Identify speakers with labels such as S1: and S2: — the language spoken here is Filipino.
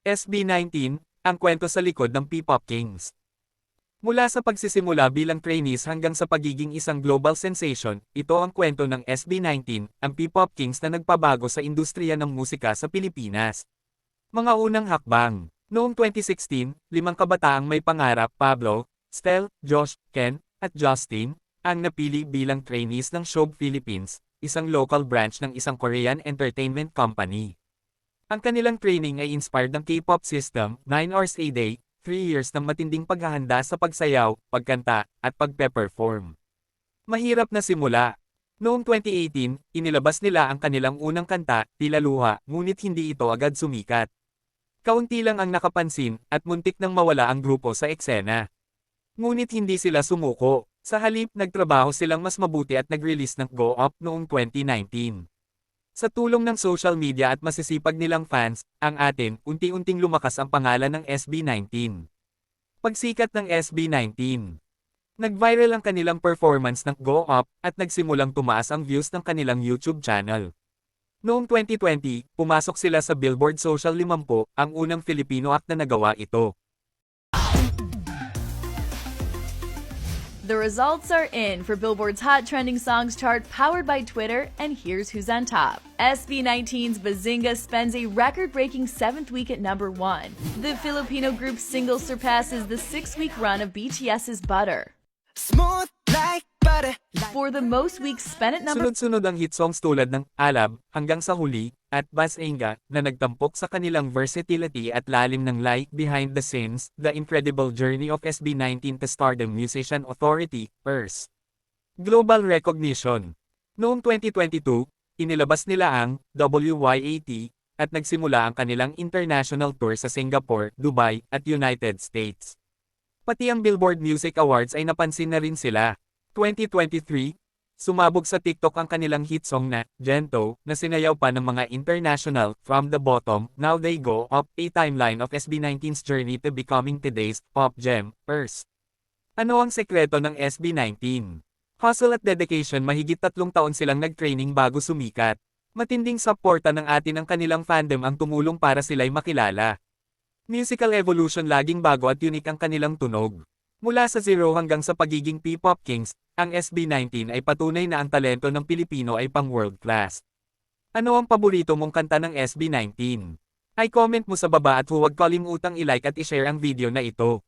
S1: SB19, ang kwento sa likod ng P-pop Kings. Mula sa pagsisimula bilang trainees hanggang sa pagiging isang global sensation, ito ang kwento ng SB19, ang P-pop Kings na nagpabago sa industriya ng musika sa Pilipinas. Mga unang hakbang. Noong 2016, 5 kabataang may pangarap, Pablo, Stel, Josh, Ken, at Justin, ang napili bilang trainees ng Shobe Philippines, isang local branch ng isang Korean entertainment company. Ang kanilang training ay inspired ng K-pop system, 9 hours a day, 3 years ng matinding paghahanda sa pagsayaw, pagkanta, at pagpe-perform. Mahirap na simula. Noong 2018, inilabas nila ang kanilang unang kanta, Tila Luha, ngunit hindi ito agad sumikat. Kaunti lang ang nakapansin, at muntik nang mawala ang grupo sa eksena. Ngunit hindi sila sumuko. Sa halip, nagtrabaho silang mas mabuti at nag-release ng Go Up noong 2019. Sa tulong ng social media at masisipag nilang fans, ang atin, unti-unting lumakas ang pangalan ng SB19. Pagsikat ng SB19. Nag-viral ang kanilang performance ng Go Up, at nagsimulang tumaas ang views ng kanilang YouTube channel. Noong 2020, pumasok sila sa Billboard Social 50, ang unang Filipino act na nagawa ito.
S2: The results are in for Billboard's Hot Trending Songs chart powered by Twitter, and here's who's on top. SB19's Bazinga spends a record-breaking 7th week at #1. The Filipino group's single surpasses the 6-week run of BTS's Butter.
S3: Smooth like butter.
S2: For the most weeks spent at number
S1: Sunod-sunod ang hit songs tulad ng Alab, Hanggang sa Huli, at Bazinga, na nagtampok sa kanilang versatility at lalim ng like behind the scenes, The Incredible Journey of SB19 to Stardom Musician Authority, PERS. Global Recognition. Noong 2022, inilabas nila ang WYAT, at nagsimula ang kanilang international tour sa Singapore, Dubai, at United States. Pati ang Billboard Music Awards ay napansin na rin sila. 2023, sumabog sa TikTok ang kanilang hit song na Gento, na sinayaw pa ng mga international, From the Bottom, Now They Go Up, a timeline of SB19's journey to becoming today's pop gem, PERS. Ano ang sekreto ng SB19? Hustle at dedication. Mahigit 3 taon silang nag-training bago sumikat. Matinding suporta ng atin ang kanilang fandom ang tumulong para sila'y makilala. Musical evolution. Laging bago at unique ang kanilang tunog. Mula sa zero hanggang sa pagiging P-pop Kings, ang SB19 ay patunay na ang talento ng Pilipino ay pang world class. Ano ang paborito mong kanta ng SB19? Ay comment mo sa baba at huwag kalimutang i-like at i-share ang video na ito.